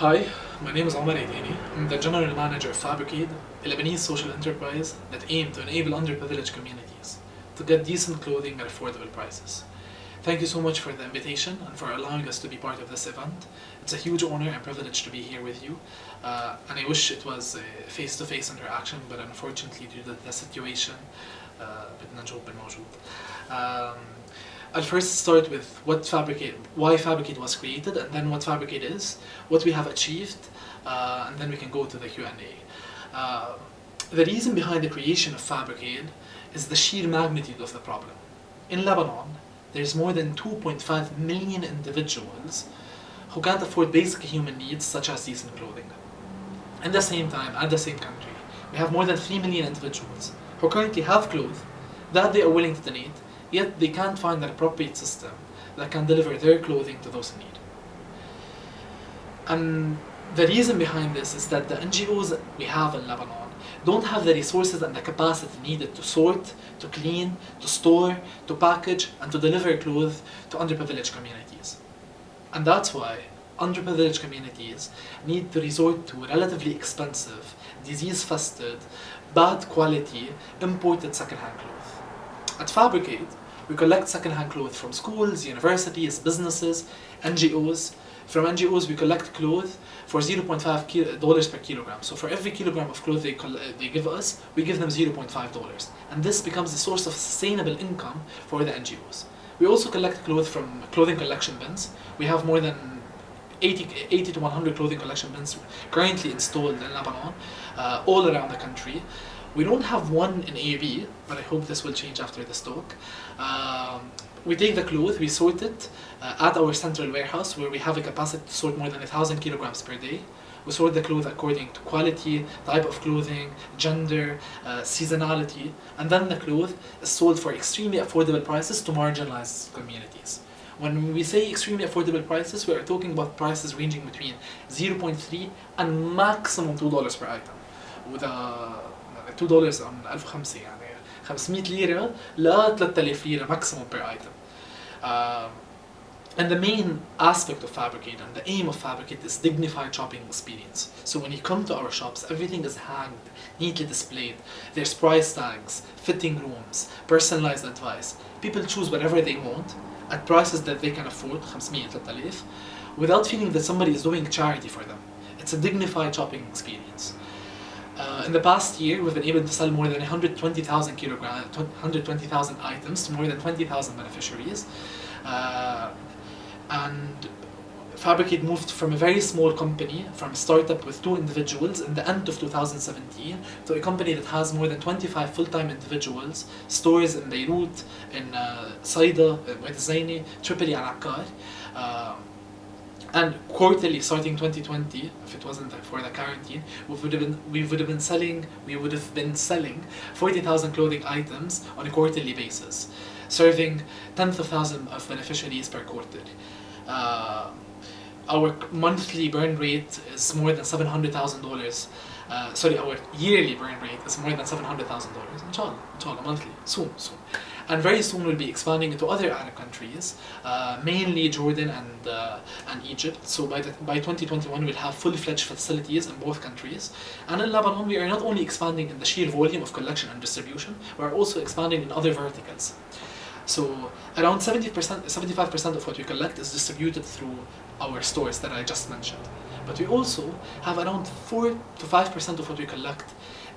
Hi, my name is Omar Itani. I'm the General Manager of Fabricate, a Lebanese social enterprise that aims to enable underprivileged communities to get decent clothing at affordable prices. Thank you so much for the invitation and for allowing us to be part of this event. It's a huge honor and privilege to be here with you, and I wish it was a face-to-face interaction, but unfortunately due to the situation, بدنا نجاوب بالموجود. I'll first start with why Fabricate was created, and then what Fabricate is, what we have achieved, and then we can go to the Q&A. The reason behind the creation of Fabricate is the sheer magnitude of the problem. In Lebanon, there's more than 2.5 million individuals who can't afford basic human needs such as decent clothing. At the same time, at the same country, we have more than 3 million individuals who currently have clothes that they are willing to donate, yet they can't find an appropriate system that can deliver their clothing to those in need. And the reason behind this is that the NGOs we have in Lebanon don't have the resources and the capacity needed to sort, to clean, to store, to package, and to deliver clothes to underprivileged communities. And that's why underprivileged communities need to resort to relatively expensive, disease-infested, bad quality, imported second-hand clothes. At Fabricate, we collect second-hand clothes from schools, universities, businesses, NGOs. From NGOs, we collect clothes for $0.5 per kilogram. So for every kilogram of clothes they give us, we give them $0.5. And this becomes a source of sustainable income for the NGOs. We also collect clothes from clothing collection bins. We have more than 80 to 100 clothing collection bins currently installed in Lebanon, all around the country. We don't have one in AB, but I hope this will change after this talk. We take the clothes, we sort it at our central warehouse where we have a capacity to sort more than 1,000 kilograms per day. We sort the clothes according to quality, type of clothing, gender, seasonality, and then the clothes is sold for extremely affordable prices to marginalized communities. When we say extremely affordable prices, we are talking about prices ranging between 0.3 and maximum $2 per item. With $2 on 1005 يعني 500 ليرة ل 3000 ليرة maximum per item. And the main aspect of Fabricate and the aim of Fabricate is dignified shopping experience. So when you come to our shops, everything is hanged, neatly displayed. There's price tags, fitting rooms, personalized advice. People choose whatever they want at prices that they can afford, 500 3000, without feeling that somebody is doing charity for them. It's a dignified shopping experience. In the past year, we've been able to sell more than 120,000 items to more than 20,000 beneficiaries. And Fabricate moved from a very small company, from a startup with 2 individuals in the end of 2017, to a company that has more than 25 full-time individuals, stores in Beirut, in Saida, Wadi Zaini, Tripoli and Akkar. And quarterly, starting 2020, if it wasn't for the quarantine, we would have been selling 40,000 clothing items on a quarterly basis, serving tens of thousands of beneficiaries per quarter. Our monthly burn rate is more than $700,000. Our yearly burn rate is more than $700,000. Inshallah, monthly, soon. And very soon we'll be expanding into other Arab countries, mainly Jordan and Egypt. So by 2021 we'll have fully-fledged facilities in both countries. And in Lebanon we are not only expanding in the sheer volume of collection and distribution, we are also expanding in other verticals. So around 75% of what we collect is distributed through our stores that I just mentioned. But we also have around 4 to 5% of what we collect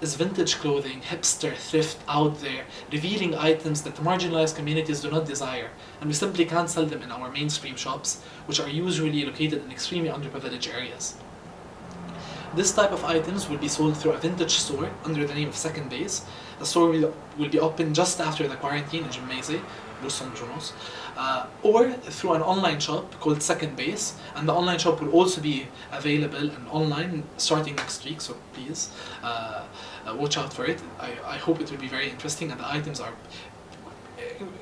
is vintage clothing, hipster, thrift out there, revealing items that marginalized communities do not desire, and we simply can't sell them in our mainstream shops, which are usually located in extremely underprivileged areas. This type of items will be sold through a vintage store under the name of Second Base. The store will be open just after the quarantine in Jummaize, or through an online shop called Second Base, and the online shop will also be available and online starting next week, so please watch out for it. I hope it will be very interesting, and the items are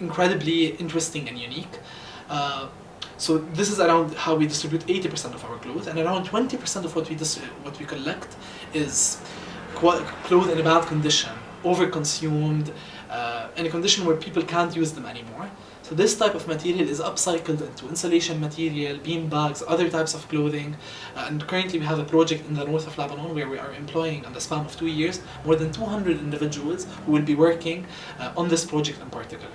incredibly interesting and unique. So this is around how we distribute 80% of our clothes, and around 20% of what we collect is clothes in a bad condition, overconsumed, in a condition where people can't use them anymore. So this type of material is upcycled into insulation material, bean bags, other types of clothing. And currently we have a project in the north of Lebanon where we are employing, in the span of 2 years, more than 200 individuals who will be working on this project in particular.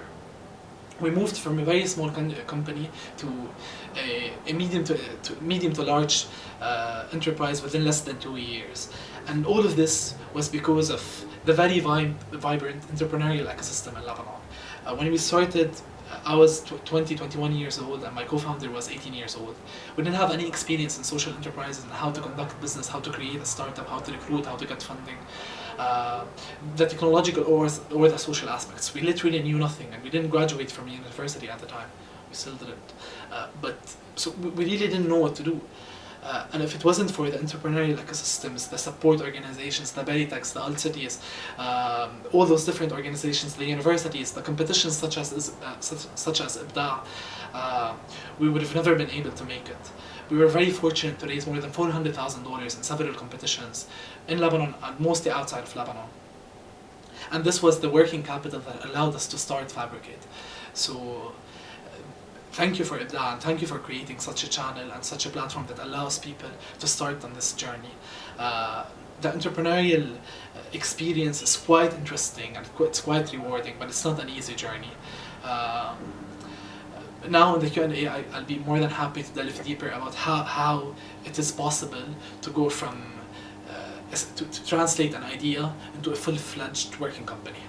We moved from a very small company to a medium to large enterprise within less than 2 years. And all of this was because of the very vibrant entrepreneurial ecosystem in Lebanon. When we started, I was 21 years old, and my co-founder was 18 years old. We didn't have any experience in social enterprises and how to conduct business, how to create a startup, how to recruit, how to get funding. The technological or the social aspects. We literally knew nothing, and we didn't graduate from university at the time. We still didn't. So we really didn't know what to do. And if it wasn't for the entrepreneurial ecosystems, the support organizations, the Beritex, the Alt-Cities, all those different organizations, the universities, the competitions such as IBDAع, we would have never been able to make it. We were very fortunate to raise more than $400,000 in several competitions in Lebanon and mostly outside of Lebanon. And this was the working capital that allowed us to start Fabricate. So thank you for IBDAع, and thank you for creating such a channel and such a platform that allows people to start on this journey. The entrepreneurial experience is quite interesting and it's quite rewarding, but it's not an easy journey. Now in the Q&A, I'll be more than happy to delve deeper about how it is possible to go from to translate an idea into a full-fledged working company.